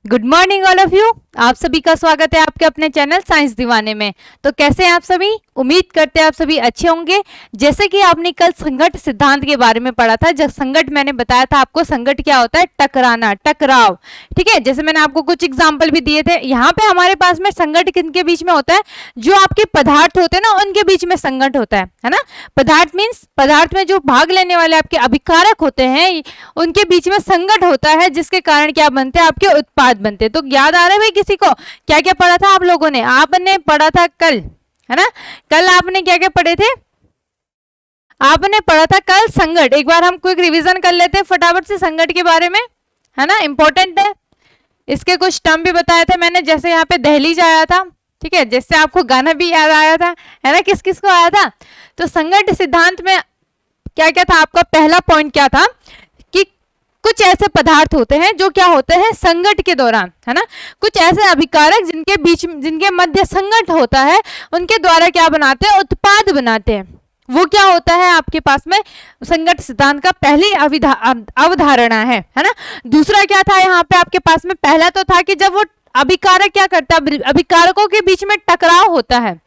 Good morning all of you. आप सभी का स्वागत है आपके अपने चैनल साइंस दीवाने में। तो कैसे हैं आप सभी? उम्मीद करते हैं आप सभी अच्छे होंगे। जैसे कि आपने कल संघट सिद्धांत के बारे में पढ़ा था, जब संघट मैंने बताया था आपको, संघट क्या होता है? टकराना, टकराव। ठीक है, जैसे मैंने आपको कुछ एग्जाम्पल भी दिए थे। यहाँ पे हमारे पास में संघट किनके बीच में होता है? जो आपके पदार्थ होते हैं ना, उनके बीच में संघट होता है ना। पदार्थ मीन्स पदार्थ में जो भाग लेने वाले आपके अभिकारक होते हैं, उनके बीच में संघट होता है, जिसके कारण क्या बनते हैं? आपके उत्पाद बनते हैं। तो याद आ रहा है भाई किसी को? क्या क्या पढ़ा था आप लोगों ने? आपने पढ़ा था कल, है ना? कल आपने क्या क्या पढ़े थे? आपने पढ़ा था कल संघट। एक बार हम क्विक रिवीजन कर लेते हैं फटाफट से संघट के बारे में, है ना? इंपॉर्टेंट है। इसके कुछ टर्म भी बताए थे मैंने, जैसे यहाँ पे दहलीज आया था, ठीक है, जिससे आपको गाना भी याद आया था, है ना? किस किस को आया था? तो संघट सिद्धांत में क्या क्या था? आपका पहला पॉइंट क्या था कि कुछ ऐसे पदार्थ होते हैं जो क्या होते हैं संघट के दौरान, है ना, कुछ ऐसे अभिकारक जिनके मध्य संघट होता है, उनके द्वारा क्या बनाते हैं? उत्पाद बनाते हैं। वो क्या होता है आपके पास में? संघट सिद्धांत का पहली अवधारणा है ना। दूसरा क्या था यहाँ पे आपके पास में? पहला तो था कि जब वो अभिकारक क्या करता है? अभिकारकों के बीच में टकराव होता है।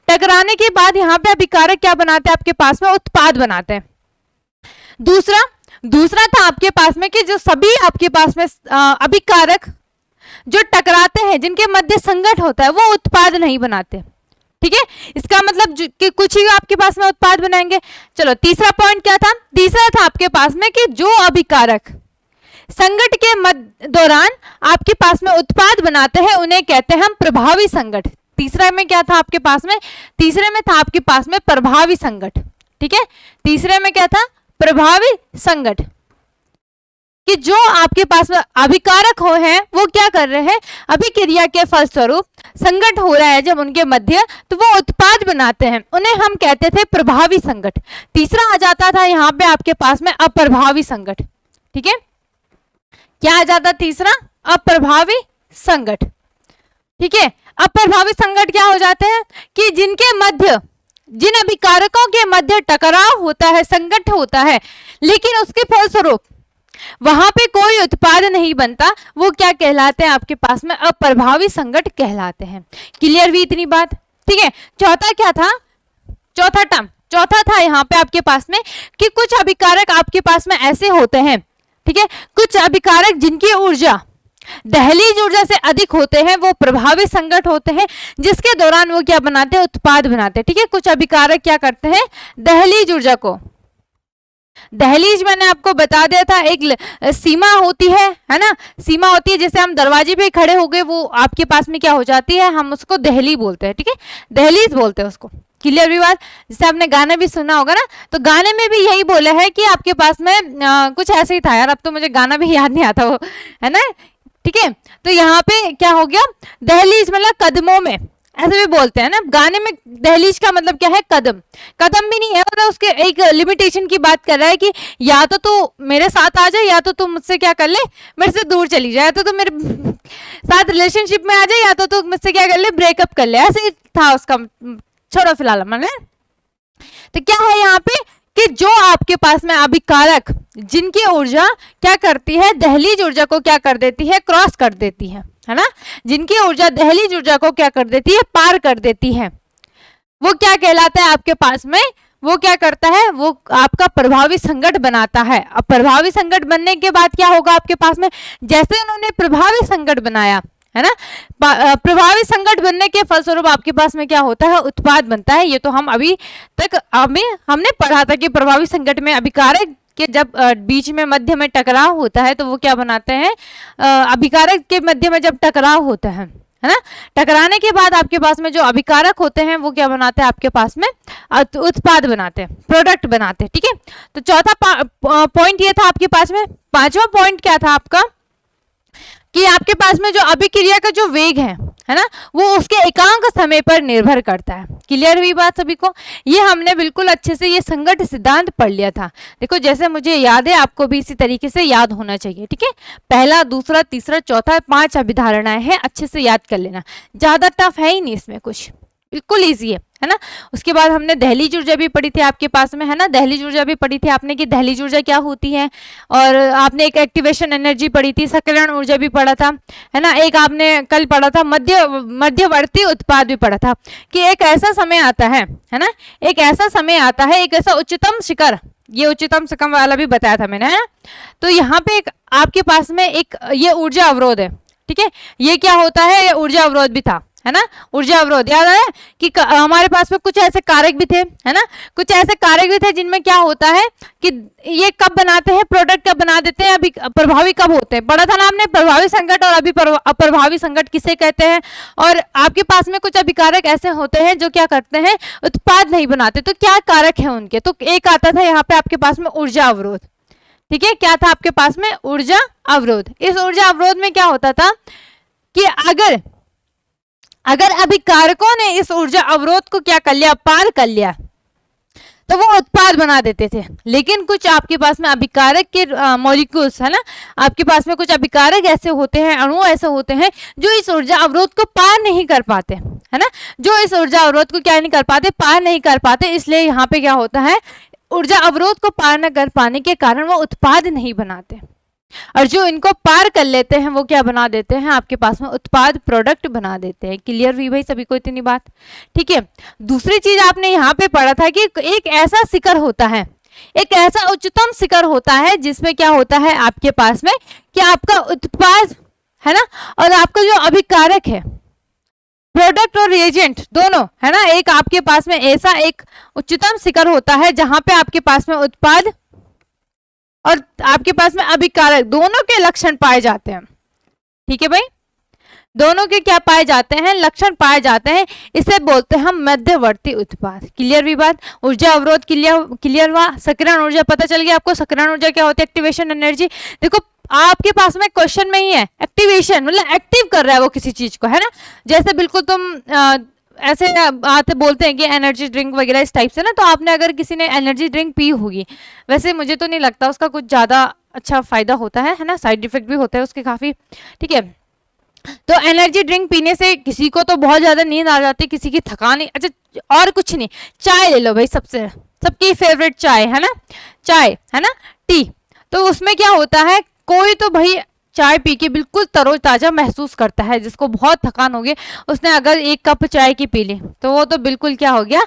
टकराने के बाद यहाँ पे अभिकारक क्या बनाते हैं आपके पास में? उत्पाद बनाते हैं। दूसरा था आपके पास में कि जो सभी आपके पास में अभिकारक जो टकराते हैं, जिनके मध्य संघट होता है, वो उत्पाद नहीं बनाते। ठीक है, इसका मतलब कि कुछ ही आपके पास में उत्पाद बनाएंगे। चलो, तीसरा पॉइंट क्या था? तीसरा था आपके पास में कि जो अभिकारक संघट के दौरान आपके पास में उत्पाद बनाते हैं, उन्हें कहते हैं हम प्रभावी संघट। तीसरा में क्या था आपके पास में? तीसरे में था आपके पास में प्रभावी संघट। ठीक है, तीसरे में क्या था? प्रभावी संघट। कि जो आपके पास में अभिकारक हो हैं, वो क्या कर रहे हैं? अभिक्रिया के फलस्वरूप संघट हो रहा है जब उनके मध्य, तो वो उत्पाद बनाते हैं, उन्हें हम कहते थे प्रभावी संघट। तीसरा आ जाता था यहाँ पे आपके पास में अप्रभावी संघट। ठीक है, क्या आ जाता? तीसरा अप्रभावी संघट। ठीक है, अप्रभावी संघट क्या हो जाते हैं? कि जिनके मध्य, जिन अभिकारकों के मध्य टकराव होता है, संघट होता है, लेकिन उसके फलस्वरूप वहां पे कोई उत्पाद नहीं बनता, वो क्या कहलाते हैं आपके पास में? अप्रभावी संघट कहलाते हैं। क्लियर हुई इतनी बात? ठीक है, चौथा क्या था? चौथा टर्म, चौथा था यहाँ पे आपके पास में कि कुछ अभिकारक आपके पास में ऐसे होते हैं, ठीक है, कुछ अभिकारक जिनकी ऊर्जा दहलीज ऊर्जा से अधिक होते हैं, वो प्रभावी संघट होते हैं, जिसके दौरान वो क्या बनाते हैं? उत्पाद बनाते हैं। ठीक है, कुछ अभिकारक क्या करते हैं? दहलीज ऊर्जा को, दहलीज मैंने आपको बता दिया था, एक सीमा होती है ना, सीमा होती है। जैसे हम दरवाजे पे खड़े हो गए, वो आपके पास में क्या हो जाती है? हम उसको दहली बोलते हैं। ठीक है, दहलीज बोलते हैं उसको। क्लियर भी बात? जैसे आपने गाना भी सुना होगा ना, तो गाने में भी यही बोला है कि आपके पास में कुछ ऐसे ही था यार, अब तो मुझे गाना भी याद नहीं आता वो, है ना। ठीक है, तो यहाँ पे क्या हो गया? दहलीज मतलब कदमों में, ऐसे भी बोलते हैं ना गाने में। दहलीज का मतलब क्या है? कदम। कदम भी नहीं है, मतलब उसके एक लिमिटेशन की बात कर रहा है कि या तो तू मेरे साथ आ जाए, या तो तू मुझसे क्या कर ले? मेरे से दूर चली जाए। या तो तू मेरे साथ रिलेशनशिप में आ जाए, या तो तू मुझसे क्या कर ले? ब्रेकअप कर ले। ऐसे ही था उसका। छोड़ो फिलहाल मैंने। तो क्या है यहाँ पे कि जो आपके पास में अभिकारक, जिनकी ऊर्जा क्या करती है? दहलीज ऊर्जा को क्या कर देती है? क्रॉस कर देती है ना। जिनकी ऊर्जा दहलीज ऊर्जा को क्या कर देती है? पार कर देती है, वो क्या कहलाता है आपके पास में? वो क्या करता है? वो आपका प्रभावी संघट बनाता है। अब प्रभावी संघट बनने के बाद क्या होगा आपके पास में? जैसे उन्होंने प्रभावी संघट बनाया, है ना, प्रभावी संघट बनने के फलस्वरूप आपके पास में क्या होता है? उत्पाद बनता है। ये तो हम अभी तक हमने पढ़ा था कि प्रभावी संघट में अभिकारक के जब बीच में मध्य में टकराव होता है, तो वो क्या बनाते हैं? अभिकारक के मध्य में जब टकराव होता है ना, टकराने के बाद आपके पास में जो अभिकारक होते हैं, वो क्या बनाते हैं? आपके पास में उत्पाद बनाते हैं, प्रोडक्ट बनाते हैं। ठीक है, तो चौथा पॉइंट ये था आपके पास में। पांचवा पॉइंट क्या था आपका? कि आपके पास में जो अभिक्रिया का जो वेग है ना, वो उसके एकांक समय पर निर्भर करता है। क्लियर हुई बात सभी को? ये हमने बिल्कुल अच्छे से ये संघट सिद्धांत पढ़ लिया था। देखो, जैसे मुझे याद है, आपको भी इसी तरीके से याद होना चाहिए। ठीक है, पहला, दूसरा, तीसरा, चौथा, 5 अभिधारणाएं हैं, अच्छे से याद कर लेना। ज्यादा टफ है ही नहीं इसमें कुछ। बिल्कुल इजी है ना। उसके बाद हमने दहलीज ऊर्जा भी पढ़ी थी आपके पास में, है ना, दहलीज ऊर्जा भी पढ़ी थी आपने कि दहलीज ऊर्जा क्या होती है। और आपने एक एक्टिवेशन एनर्जी पढ़ी थी, सक्रियण ऊर्जा भी पढ़ा था, है ना। एक आपने कल पढ़ा था मध्यवर्ती उत्पाद भी पढ़ा था कि एक ऐसा समय आता है ना, एक ऐसा समय आता है, एक ऐसा उच्चतम शिखर, ये उच्चतम शिखर वाला भी बताया था मैंने, है। तो यहाँ पे एक आपके पास में एक ये ऊर्जा अवरोध है, ठीक है। ये क्या होता है, ये ऊर्जा अवरोध भी था, है ना। ऊर्जा अवरोध याद आया कि हमारे पास में कुछ ऐसे कारक भी थे, है ना, कुछ ऐसे कारक भी थे जिनमें क्या होता है कि ये कब बनाते हैं, प्रोडक्ट कब बना देते हैं, अभी प्रभावी कब होते हैं, पढ़ा था ना आपने, प्रभावी संकट और अभी अप्रभावी संकट किसे कहते हैं। और आपके पास में कुछ अभिकारक ऐसे होते हैं जो क्या करते हैं, उत्पाद नहीं बनाते। तो क्या कारक है उनके, तो एक आता था यहाँ पे आपके पास में ऊर्जा अवरोध, ठीक है। क्या था आपके पास में, ऊर्जा अवरोध। इस ऊर्जा अवरोध में क्या होता था कि अगर अभिकारकों ने इस ऊर्जा अवरोध को क्या कर लिया, पार कर लिया, तो वो उत्पाद बना देते थे। लेकिन कुछ आपके पास में अभिकारक के मॉलिक्यूल्स, है ना, आपके पास में कुछ अभिकारक ऐसे होते हैं, अणु ऐसे होते हैं जो इस ऊर्जा अवरोध को पार नहीं कर पाते, है ना, जो इस ऊर्जा अवरोध को क्या नहीं कर पाते, पार नहीं कर पाते। इसलिए यहाँ पे क्या होता है, ऊर्जा अवरोध को पार न कर पाने के कारण वो उत्पाद नहीं बनाते, और जो इनको पार कर लेते हैं वो क्या बना देते हैं, आपके पास में उत्पाद, प्रोडक्ट बना देते हैं। क्लियर हुई भाई सभी को इतनी बात, ठीक है। दूसरी चीज आपने यहाँ पे पढ़ा था कि एक ऐसा शिखर होता है, एक ऐसा उच्चतम शिखर होता है जिसमें क्या होता है आपके पास में कि आपका उत्पाद, है ना, और आपका जो अभिकारक है, प्रोडक्ट और रिएजेंट दोनों, है ना, एक आपके पास में ऐसा एक उच्चतम शिखर होता है जहां पे आपके पास में उत्पाद और आपके पास में अभिकारक दोनों के लक्षण पाए जाते हैं, ठीक है भाई, दोनों के क्या पाए जाते हैं, लक्षण पाए जाते हैं। इसे बोलते हैं हम मध्यवर्ती उत्पाद। क्लियर भी बात, ऊर्जा अवरोध क्लियर हुआ। सक्रियण ऊर्जा पता चल गया आपको, सक्रियण ऊर्जा क्या होती है, एक्टिवेशन एनर्जी। देखो आपके पास में क्वेश्चन में ही है, एक्टिवेशन मतलब एक्टिव कर रहा है वो किसी चीज को, है ना। जैसे बिल्कुल तुम ऐसे आते बोलते हैं कि एनर्जी ड्रिंक वगैरह इस टाइप से ना, तो आपने अगर किसी ने एनर्जी ड्रिंक पी होगी, वैसे मुझे तो नहीं लगता उसका कुछ ज़्यादा अच्छा फायदा होता है ना, साइड इफेक्ट भी होता है उसके काफ़ी, ठीक है। तो एनर्जी ड्रिंक पीने से किसी को तो बहुत ज़्यादा नींद आ जाती है, किसी की थकान, अच्छा और कुछ नहीं, चाय ले लो भाई, सबकी फेवरेट चाय, है ना, चाय, है ना, टी। तो उसमें क्या होता है, कोई तो भाई चाय पी के बिल्कुल तरोताजा महसूस करता है, जिसको बहुत थकान हो गई, उसने अगर एक कप चाय की पी ली तो वो तो बिल्कुल क्या हो गया,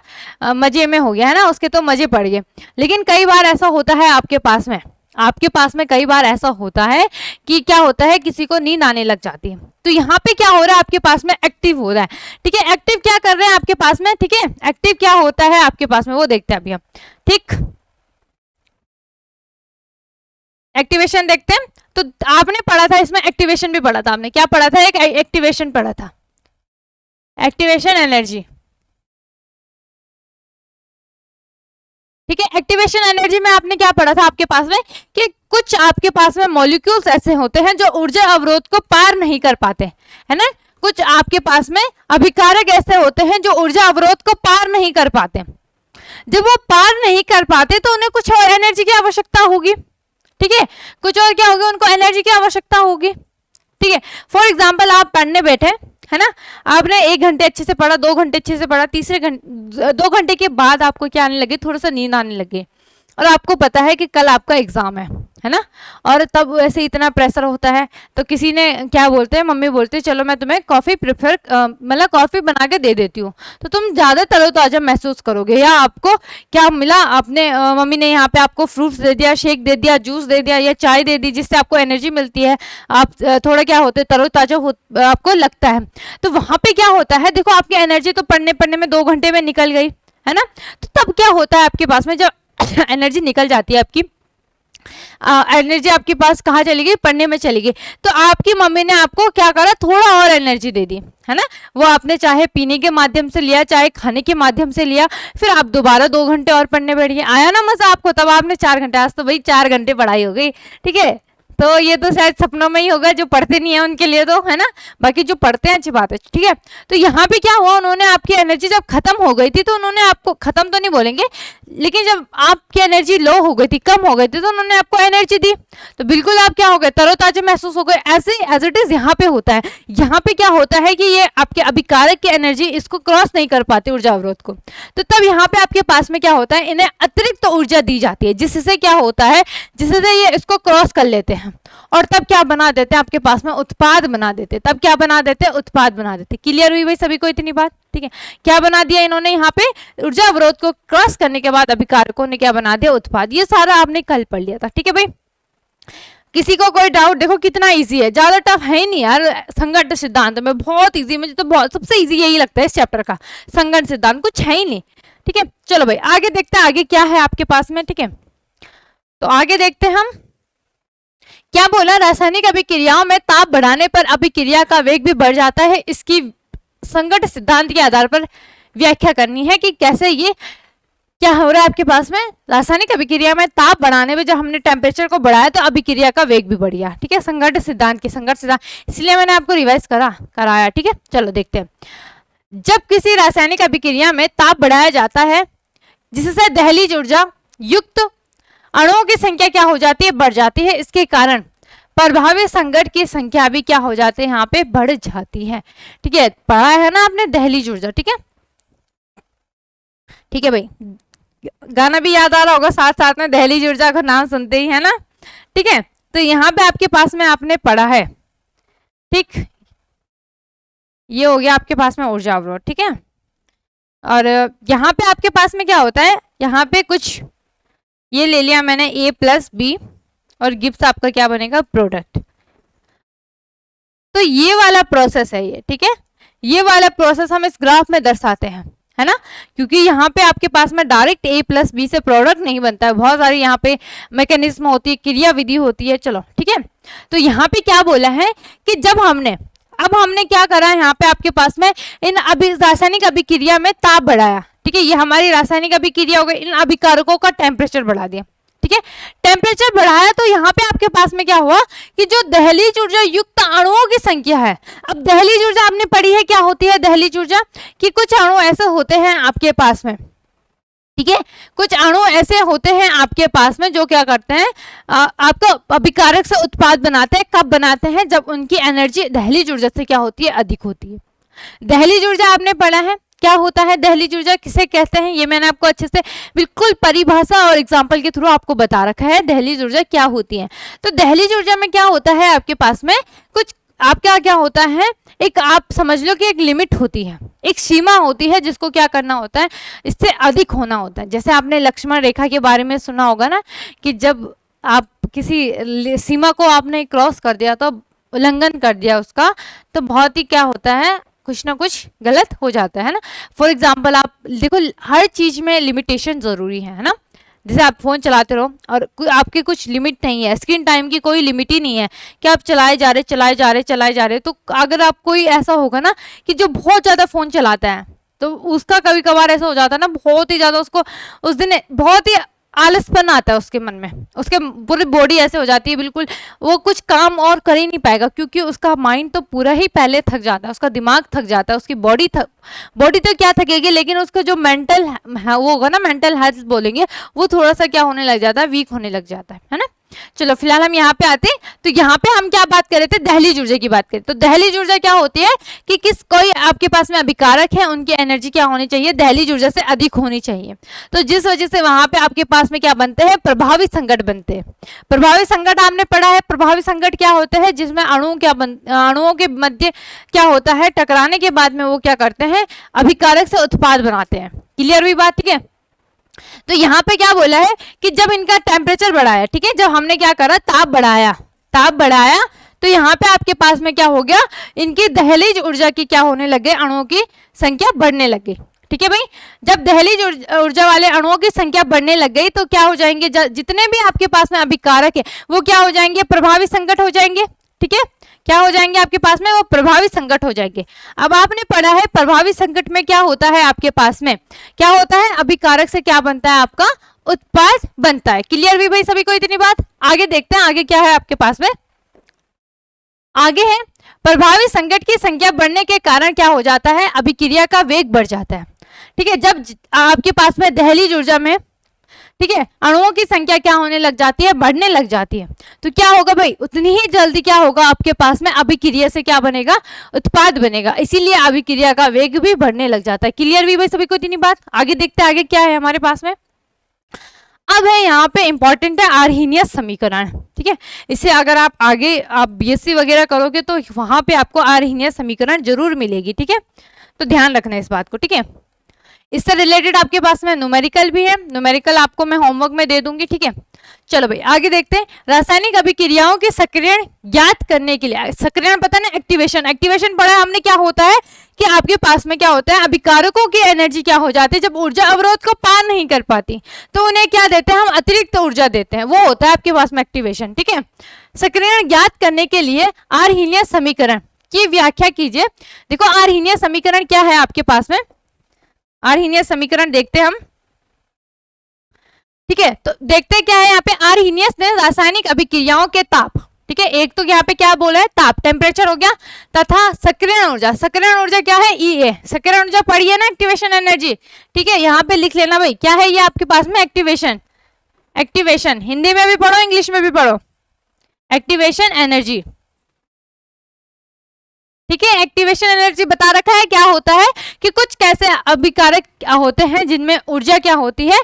मजे में हो गया, है ना, उसके तो मजे पड़ गए। लेकिन कई बार ऐसा होता है आपके पास में कई बार ऐसा होता है कि क्या होता है, किसी को नींद आने लग जाती है। तो यहाँ पे क्या हो रहा है, आपके पास में एक्टिव हो रहा है, ठीक है। एक्टिव क्या कर रहे हैं आपके पास में, ठीक है, एक्टिव क्या होता है आपके पास में वो देखते हैं अभी हम, ठीक, एक्टिवेशन देखते हैं। तो आपने पढ़ा था इसमें, एक्टिवेशन भी पढ़ा था आपने, क्या पढ़ा था, एक एक्टिवेशन पढ़ा था, एक्टिवेशन एनर्जी, ठीक है। एक्टिवेशन एनर्जी में आपने क्या पढ़ा था आपके पास में कि कुछ आपके पास में मॉलिक्यूल्स ऐसे होते हैं जो ऊर्जा अवरोध को पार नहीं कर पाते, है ना। कुछ आपके पास में अभिकारक ऐसे होते हैं जो ऊर्जा अवरोध को पार नहीं कर पाते। जब वो पार नहीं कर पाते तो उन्हें कुछ और एनर्जी की आवश्यकता होगी, ठीक है, कुछ और क्या होगी, उनको एनर्जी की आवश्यकता होगी, ठीक है। फॉर एग्जाम्पल आप पढ़ने बैठे, है ना, आपने 1 घंटे अच्छे से पढ़ा, 2 घंटे अच्छे से पढ़ा, तीसरे घंटे 2 घंटे के बाद आपको क्या आने लगे, थोड़ा सा नींद आने लगे, और आपको पता है कि कल आपका एग्जाम है ना, और तब वैसे इतना प्रेशर होता है, तो किसी ने क्या बोलते हैं, मम्मी बोलते हैं चलो मैं तुम्हें कॉफ़ी मतलब कॉफ़ी बना के दे देती हूँ, तो तुम ज़्यादा तरोताज़ा महसूस करोगे। या आपको क्या मिला, आपने मम्मी ने यहाँ पे आपको फ्रूट्स दे दिया, शेक दे दिया, जूस दे दिया या चाय दे दी, जिससे आपको एनर्जी मिलती है, आप थोड़ा क्या होते तरोताज़ा आपको लगता है। तो वहाँ पर क्या होता है, देखो आपकी एनर्जी तो पढ़ने में 2 घंटे में निकल गई, है ना। तो तब क्या होता है आपके पास में, जब एनर्जी निकल जाती है आपकी, एनर्जी आपके पास कहाँ चली गई, पढ़ने में चली गई, तो आपकी मम्मी ने आपको क्या करा, थोड़ा और एनर्जी दे दी, है ना। वो आपने चाहे पीने के माध्यम से लिया, चाहे खाने के माध्यम से लिया, फिर आप दोबारा 2 घंटे और पढ़ने बैठ गए। आया ना मजा आपको, तब आपने 4 घंटे, आज तो भाई 4 घंटे पढ़ाई हो गई, ठीक है, तो ये तो शायद सपनों में ही होगा, जो पढ़ते नहीं है उनके लिए तो, है ना। बाकी जो पढ़ते हैं अच्छी बात है, ठीक है। तो यहाँ पे क्या हुआ, उन्होंने आपकी एनर्जी जब खत्म हो गई थी तो उन्होंने आपको, खत्म तो नहीं बोलेंगे, लेकिन जब आपकी एनर्जी लो हो गई थी, कम हो गई थी, तो उन्होंने आपको एनर्जी दी, तो बिल्कुल आप क्या हो गए, तरोताजा महसूस हो गए। ऐसे एज इट इज यहाँ पे होता है। यहाँ पे क्या होता है कि ये आपके अभिकारक की एनर्जी इसको क्रॉस नहीं कर पाती ऊर्जा अवरोध को, तो तब यहाँ पे आपके पास में क्या होता है, इन्हें अतिरिक्त ऊर्जा दी जाती है, जिससे क्या होता है, जिससे ये इसको क्रॉस कर लेते हैं और तब क्या बना देते हैं, आपके पास में उत्पाद बना देते हैं। तब क्या बना देते हैं, उत्पाद बना देते हैं। क्लियर हुई भाई सभी को इतनी बात, ठीक है। क्या बना दिया इन्होंने, यहाँ पे ऊर्जा अवरोध को क्रॉस करने के बाद अभिकारकों ने क्या बना दिया, उत्पाद। ये सारा आपने कल पढ़ लिया था, ठीक है भाई। किसी को कोई डाउट, देखो कितना इजी है, ज्यादा टफ है ही नहीं यार। संगत सिद्धांत में बहुत इजी, मुझे तो बहुत सबसे इजी यही लगता है इस चैप्टर का, संगत सिद्धांत, कुछ है ही नहीं, ठीक है। चलो भाई आगे देखते हैं, आगे क्या है आपके पास में, ठीक है। तो आगे देखते हैं हम क्या बोला, रासायनिक अभिक्रियाओं में ताप बढ़ाने पर अभिक्रिया का वेग भी बढ़ जाता है। इसकी संगत सिद्धांत के आधार पर व्याख्या करनी है कि कैसे ये क्या हो रहा है आपके पास में। रासायनिक अभिक्रिया में ताप बढ़ाने में जब हमने टेम्परेचर को बढ़ाया तो अभिक्रिया का वेग भी बढ़ गया, ठीक है। संगत सिद्धांत इसलिए मैंने आपको रिवाइज कराया, ठीक है। चलो देखते हैं, जब किसी रासायनिक अभिक्रिया में ताप बढ़ाया जाता है जिससे दहलीज ऊर्जा युक्त अणुओं की संख्या क्या हो जाती है, बढ़ जाती है। इसके कारण प्रभावी संगत की संख्या भी क्या हो जाती है, यहाँ पे बढ़ जाती है, ठीक है। पढ़ा है ना आपने दहलीज ऊर्जा, ठीक है, ठीक है भाई। गाना भी याद आ रहा होगा साथ साथ में, दहलीज ऊर्जा का नाम सुनते ही, है ना, ठीक है। तो यहाँ पे आपके पास में आपने पढ़ा है, ठीक, ये हो गया आपके पास में ऊर्जा अवरोध, ठीक है। और यहाँ पे आपके पास में क्या होता है, यहाँ पे कुछ ये ले लिया मैंने A प्लस बी और गिब्स आपका क्या बनेगा, प्रोडक्ट। तो ये वाला प्रोसेस है ये, ठीक है। ये वाला प्रोसेस हम इस ग्राफ में दर्शाते हैं, है ना, क्योंकि यहाँ पे आपके पास में डायरेक्ट A प्लस बी से प्रोडक्ट नहीं बनता है, बहुत सारी यहाँ पे मैकेनिज्म होती है, क्रिया विधि होती है। चलो ठीक है, तो यहाँ पे क्या बोला है कि जब हमने क्या करा है, यहाँ पे आपके पास में इन रासायनिक अभिक्रिया में ताप बढ़ाया, ठीक है। ये हमारी रासायनिक अभिक्रिया हो गई, इन अभिकारकों का टेम्परेचर बढ़ा दिया, ठीक है। टेम्परेचर बढ़ाया तो यहाँ पे आपके पास में क्या हुआ कि जो दहलीज ऊर्जा युक्त अणुओं की संख्या है, अब दहलीज ऊर्जा आपने पढ़ी है क्या होती है दहलीज ऊर्जा, कि कुछ अणु ऐसे होते हैं आपके पास में, ठीक है, कुछ अणु ऐसे होते हैं आपके पास में जो क्या करते हैं, आपको अभिकारक से उत्पाद बनाते हैं। कब बनाते हैं, जब उनकी एनर्जी दहलीज ऊर्जा से क्या होती है, अधिक होती है। दहलीज ऊर्जा आपने पढ़ा है, क्या होता है दहलीज ऊर्जा, किसे कहते हैं, ये मैंने आपको अच्छे से बिल्कुल परिभाषा और एग्जाम्पल के थ्रू आपको बता रखा है दहलीज ऊर्जा क्या होती है। तो दहलीज ऊर्जा में क्या होता है आपके पास में, कुछ आपका क्या होता है, एक आप समझ लो कि एक लिमिट होती है, एक सीमा होती है जिसको क्या करना होता है, इससे अधिक होना होता है। जैसे आपने लक्ष्मण रेखा के बारे में सुना होगा ना, कि जब आप किसी सीमा को आपने क्रॉस कर दिया, तो उल्लंघन कर दिया उसका, तो बहुत ही क्या होता है, कुछ ना कुछ गलत हो जाता है ना। फॉर एग्जाम्पल आप देखो, हर चीज में लिमिटेशन जरूरी है ना। जैसे आप फोन चलाते रहो और आपकी कुछ लिमिट नहीं है, स्क्रीन टाइम की कोई लिमिट ही नहीं है कि आप चलाए जा रहे, तो अगर आप कोई ऐसा होगा ना कि जो बहुत ज़्यादा फ़ोन चलाता है, तो उसका कभी कभार ऐसा हो जाता है ना, बहुत ही ज़्यादा उसको उस दिन बहुत ही आलसपन आता है उसके मन में, उसके पूरी बॉडी ऐसे हो जाती है, बिल्कुल वो कुछ काम और कर ही नहीं पाएगा, क्योंकि उसका माइंड तो पूरा ही पहले थक जाता है, उसका दिमाग थक जाता है, उसकी बॉडी तो क्या थकेगी, लेकिन उसका जो मेंटल है वो होगा ना, मेंटल हेल्थ बोलेंगे, वो थोड़ा सा क्या होने लग जाता है, वीक होने लग जाता है ना। चलो फिलहाल हम यहाँ पे आते हैं, तो यहाँ पे हम क्या बात कर रहे थे, दहलीज ऊर्जा की बात करें। तो दहलीज ऊर्जा क्या होती है कि कोई आपके पास में अभिकारक है, उनकी एनर्जी क्या होनी चाहिए, दहलीज ऊर्जा से अधिक होनी चाहिए। तो जिस वजह से वहां पे आपके पास में क्या बनते हैं, प्रभावी संकट बनते हैं। प्रभावी संकट आपने पढ़ा है, प्रभावी संकट क्या होते हैं, जिसमें अणुओं के मध्य क्या होता है, टकराने के बाद में वो क्या करते हैं, अभिकारक से उत्पाद बनाते हैं। क्लियर हुई बात, ठीक है। तो यहाँ पे क्या बोला है कि जब इनका टेम्परेचर बढ़ाया, ठीक है, जब हमने क्या करा, ताप बढ़ाया, तो यहाँ पे आपके पास में क्या हो गया, इनकी दहलीज ऊर्जा की क्या होने लगे, अणुओं की संख्या बढ़ने लगी, ठीक है भाई। जब दहलीज ऊर्जा वाले अणुओं की संख्या बढ़ने लग गई, तो क्या हो जाएंगे, जितने भी आपके पास में अभिकारक है वो क्या हो जाएंगे, प्रभावी संकट हो जाएंगे, ठीक है। क्या हो जाएंगे आपके पास में, वो प्रभावी संकट हो जाएंगे। अब आपने पढ़ा है प्रभावी संकट में क्या होता है, आपके पास में क्या होता है, अभिकारक से क्या बनता है, आपका उत्पाद बनता है। क्लियर भी भाई सभी को इतनी बात? आगे देखते हैं आगे क्या है आपके पास में। आगे है प्रभावी संकट की संख्या बढ़ने के कारण क्या हो जाता है, अभिक्रिया का वेग बढ़ जाता है। ठीक है, जब आपके पास में दहलीज ऊर्जा में, ठीक है, अणुओं की संख्या क्या होने लग जाती है, बढ़ने लग जाती है, तो क्या होगा भाई, उतनी ही जल्दी क्या होगा आपके पास में अभिक्रिया से क्या बनेगा, उत्पाद बनेगा। इसीलिए अभिक्रिया का वेग भी बढ़ने लग जाता है। क्लियर भी भाई सभी को इतनी बात? आगे देखते हैं आगे क्या है हमारे पास में। अब है यहाँ पे इंपॉर्टेंट है आर्हीनियस समीकरण। ठीक है, इसे अगर आप आगे आप बीएससी वगैरह करोगे तो वहां पे आपको आर्हीनियस समीकरण जरूर मिलेगी। ठीक है, तो ध्यान रखना इस बात को। ठीक है, इससे रिलेटेड आपके पास में न्यूमेरिकल भी है, न्यूमेरिकल आपको मैं होमवर्क में दे दूंगी। ठीक है, चलो भाई आगे देखते हैं। रासायनिक अभिक्रियाओं के सक्रियण ज्ञात करने के लिए, सक्रियण पता ना, एक्टिवेशन, एक्टिवेशन पढ़ा हमने। क्या होता है कि आपके पास में क्या होता है, अभिकारकों की एनर्जी क्या हो जाती है, जब ऊर्जा अवरोध को पार नहीं कर पाती तो उन्हें क्या देते हैं हम, अतिरिक्त ऊर्जा देते हैं, वो होता है आपके पास में एक्टिवेशन। ठीक है, सक्रियण ज्ञात करने के लिए आर्हीनियस समीकरण की व्याख्या कीजिए। देखो आर्हीनियस समीकरण क्या है आपके पास में, आर्हीनियस समीकरण देखते हैं हम। ठीक है, तो देखते हैं क्या है यहाँ पे। आर्हीनियस ने रासायनिक अभिक्रियाओं के ताप, ठीक है, एक तो यहाँ पे क्या बोला है, ताप टेम्परेचर हो गया, तथा सक्रियण ऊर्जा, सक्रियण ऊर्जा क्या है, ई, सक्रियण ऊर्जा पढ़िए ना, एक्टिवेशन एनर्जी। ठीक है, यहाँ पे लिख लेना भाई, क्या है ये आपके पास में, एक्टिवेशन, एक्टिवेशन हिंदी में भी पढ़ो इंग्लिश में भी पढ़ो, एक्टिवेशन एनर्जी। ठीक है, एक्टिवेशन एनर्जी बता रखा है। क्या होता है कि कुछ कैसे अभिकारक होते हैं जिनमें ऊर्जा क्या होती है,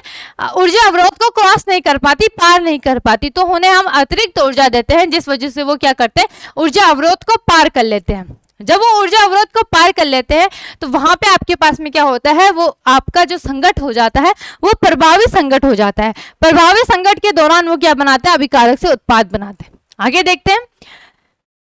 ऊर्जा अवरोध को क्रॉस नहीं कर पाती, पार नहीं कर पाती, तो उन्हें हम अतिरिक्त ऊर्जा देते हैं, जिस वजह से वो क्या करते हैं, ऊर्जा अवरोध को पार कर लेते हैं। जब वो ऊर्जा अवरोध को पार कर लेते हैं तो वहां पे आपके पास में क्या होता है, वो आपका जो संकट हो जाता है वो प्रभावी संकट हो जाता है। प्रभावी संकट के दौरान वो क्या बनाते हैं, अभिकारक से उत्पाद बनाते हैं। आगे देखते हैं,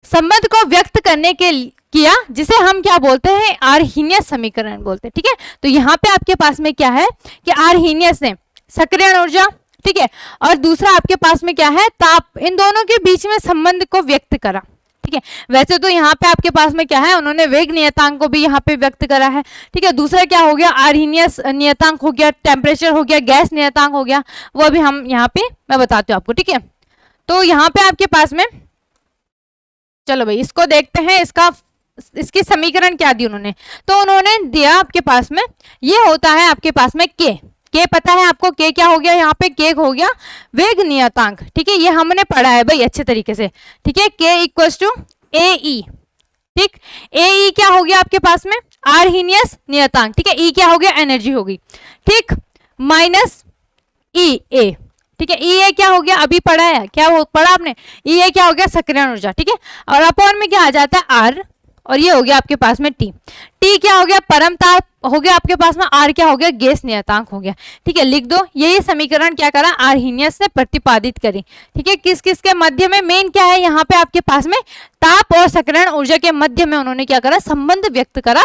संबंध को व्यक्त करने के किया जिसे हम क्या बोलते हैं, आर्हीनियस समीकरण बोलते हैं। ठीक है, तो यहाँ पे आपके पास में क्या है कि आर्हीनियस ने सक्रियण ऊर्जा, ठीक है, और दूसरा आपके पास में क्या है, ताप, इन दोनों के बीच में संबंध को व्यक्त करा। ठीक है, वैसे तो यहाँ पे आपके पास में क्या है, उन्होंने वेग नियतांक को भी यहाँ पे व्यक्त करा है। ठीक है, दूसरा क्या हो गया, आर्हीनियस नियतांक हो गया, टेम्परेचर हो गया, गैस नियतांक हो गया, वो अभी हम यहाँ पे मैं बताती हूँ आपको। ठीक है, तो यहाँ पे आपके पास में, चलो भाई इसको देखते हैं, इसकी समीकरण क्या दी उन्होंने, तो उन्होंने दिया आपके पास में, ये होता है आपके पास में के पता है आपको, के क्या हो गया, यहाँ पे के हो गया वेग नियतांक। ठीक है, ये हमने पढ़ा है भाई अच्छे तरीके से। ठीक है, के इक्वल्स टू ए ई। ठीक, ए ई क्या हो गया आपके पास में, आर्हीनियस नियतांक। ठीक है, ई क्या हो गया, एनर्जी होगी। ठीक, माइनस ई ए। ठीक है, ई ए क्या हो गया, अभी पढ़ा है, क्या वो पढ़ा आपने, ई ए क्या हो गया, सक्रियण ऊर्जा। ठीक है, और अपॉन में क्या आ जाता है, आर, और ये हो गया आपके पास में टी। टी क्या हो गया, परम ताप हो गया आपके पास में, आर क्या हो गया, गैस नियतांक हो गया। ठीक है, लिख दो, यही समीकरण क्या करा, आर्हीनियस ने प्रतिपादित करी। ठीक है, किस किस के मध्य में, मेन क्या है यहाँ पे आपके पास में, ताप और सक्रियण ऊर्जा के मध्य में उन्होंने क्या करा, संबंध व्यक्त करा,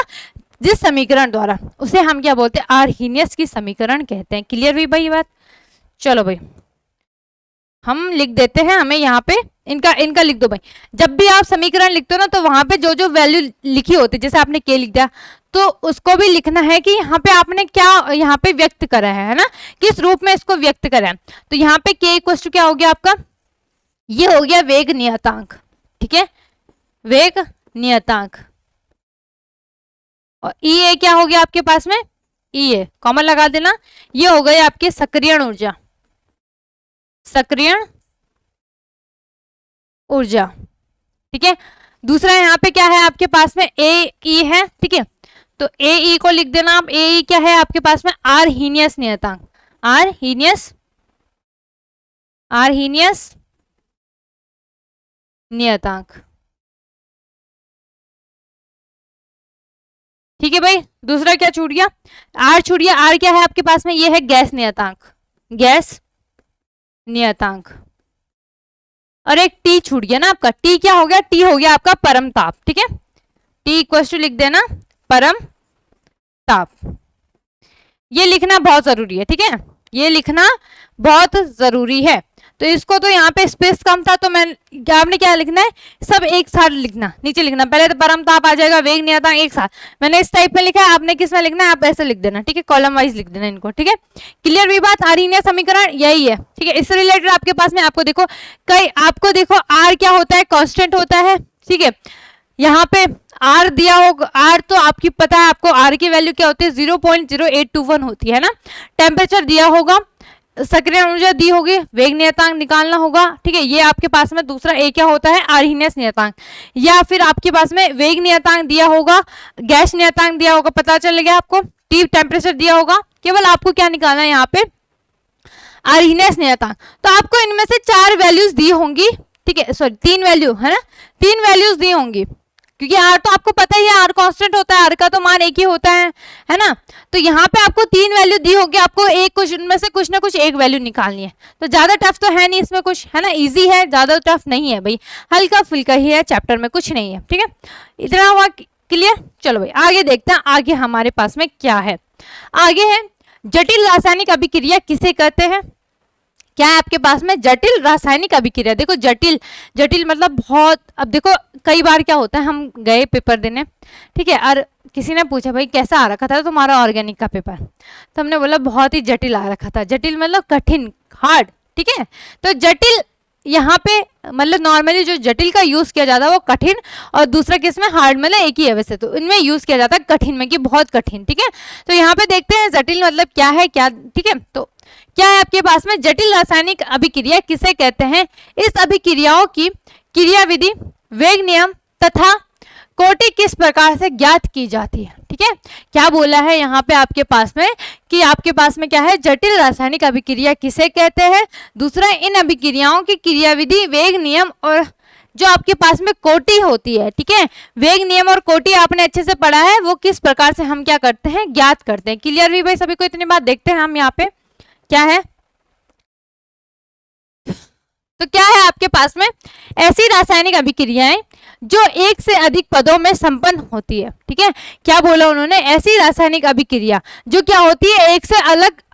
जिस समीकरण द्वारा, उसे हम क्या बोलते हैं, आर्हीनियस की समीकरण कहते हैं। क्लियर हुई भाई बात? चलो भाई हम लिख देते हैं, हमें यहाँ पे इनका लिख दो भाई। जब भी आप समीकरण लिखते हो ना, तो वहां पे जो जो वैल्यू लिखी होती है, जैसे आपने के लिख दिया, तो उसको भी लिखना है कि यहाँ पे आपने क्या यहाँ पे व्यक्त करा है ना, किस रूप में इसको व्यक्त करा है। तो यहाँ पे के इक्वल टू क्या हो गया आपका, ये हो गया वेग नियतांक। ठीक है, वेग नियतांक, और ई ए क्या हो गया आपके पास में, ई ए कॉमन लगा देना, ये हो गई आपकी सक्रियण ऊर्जा, सक्रियण ऊर्जा। ठीक है, दूसरा यहाँ पे क्या है आपके पास में, ए ई है। ठीक है, तो ए ई को लिख देना आप, ए ई क्या है आपके पास में, आर्हीनियस नियतांक, आर्हीनियस, आर्हीनियस नियतांक। ठीक है भाई, दूसरा क्या छूट गया, आर छूट गया। आर क्या है आपके पास में, ये है गैस नियतांक, गैस नियतांक, और एक टी छूट गया ना आपका, टी क्या हो गया, टी हो गया आपका परम ताप। ठीक है, टी इक्वल टू लिख देना परम ताप, ये लिखना बहुत जरूरी है। ठीक है, ये लिखना बहुत जरूरी है। तो इसको तो यहाँ पे स्पेस कम था, तो मैं आपने क्या लिखना है, सब एक साथ लिखना, नीचे लिखना। पहले तो परमताप आ जाएगा, वेग नियतांक एक साथ, मैंने इस टाइप में लिखा है, आपने किस में लिखना है, आप ऐसे लिख देना, ठीक है, कॉलम वाइज लिख देना इनको, ठीक है। क्लियर हुई बात? आर्हीनियस समीकरण यही है, ठीक है। इससे रिलेटेड आपके पास में आपको देखो आपको देखो आर क्या होता है, कांस्टेंट होता है, ठीक है। यहाँ पे आर दिया होगा, आर तो आपकी पता है, आपको आर की वैल्यू क्या होती है, 0.0821 होती है ना। टेम्परेचर दिया होगा, सक्रिय ऊर्जा दी होगी, वेग नियतांक निकालना होगा, ठीक है। ये आपके पास में दूसरा ए क्या होता है, आर्हीनियस नियतांक, या फिर आपके पास में वेग नियतांक दिया होगा, गैस नियतांक दिया होगा, पता चल गया आपको, टी टेम्परेचर दिया होगा, केवल आपको क्या निकालना है यहाँ पे, आर्हीनियस नियतांक। तो आपको इनमें से 4 वैल्यूज दी होंगी, ठीक है, सॉरी 3 वैल्यू है ना, 3 वैल्यूज दी होंगी, क्योंकि आर तो आपको पता ही है, आर कांस्टेंट होता है, आर का तो मान एक ही होता है ना। तो यहाँ पे आपको 3 वैल्यू दी होगी, आपको एक कुछ उनमें से कुछ ना कुछ एक वैल्यू निकालनी है। तो ज्यादा टफ तो है नहीं इसमें कुछ, है ना, इजी है, ज्यादा टफ नहीं है भाई, हल्का फुल्का ही है, चैप्टर में कुछ नहीं है, ठीक है। इतना हुआ क्लियर? चलो भाई आगे देखते हैं, आगे हमारे पास में क्या है। आगे है जटिल रासायनिक अभिक्रिया किसे कहते हैं। क्या है आपके पास में, जटिल रासायनिक अभिक्रिया। देखो जटिल मतलब बहुत, अब देखो कई बार क्या होता है, हम गए पेपर देने, ठीक है, और किसी ने पूछा भाई कैसा आ रखा था तुम्हारा ऑर्गेनिक का पेपर, तो हमने बोला बहुत ही जटिल आ रखा था। जटिल मतलब कठिन, हार्ड, ठीक है। तो जटिल यहाँ पे मतलब नॉर्मली जो जटिल का यूज किया जाता है वो कठिन, और दूसरा किस में, हार्ड, मतलब एक ही है वैसे तो, इनमें यूज किया जाता है कठिन में, कि बहुत कठिन, ठीक है। तो यहाँ पे देखते हैं जटिल मतलब क्या है, क्या, ठीक है। तो क्या है आपके पास में, जटिल रासायनिक अभिक्रिया किसे कहते हैं। इस अभिक्रियाओं की क्रियाविधि, वेग नियम तथा कोटि किस प्रकार से ज्ञात की जाती है, ठीक है। क्या बोला है यहाँ पे आपके पास में, कि आपके पास में क्या है, जटिल रासायनिक अभिक्रिया किसे कहते हैं, दूसरा इन अभिक्रियाओं की क्रियाविधि, वेग नियम और जो आपके पास में कोटि होती है, ठीक है। वेग नियम और कोटि आपने अच्छे से पढ़ा है, वो किस प्रकार से हम क्या करते हैं, ज्ञात करते हैं। क्लियर भी भाई सभी को? इतनी बात देखते हैं हम यहाँ पे क्या है। तो क्या है आपके पास में, ऐसी रासायनिक अभिक्रियाएं जो एक से अधिक पदों में संपन्न होती है, ठीक है। क्या बोला उन्होंने, ऐसी रासायनिक अभिक्रिया जो क्या होती है, एक से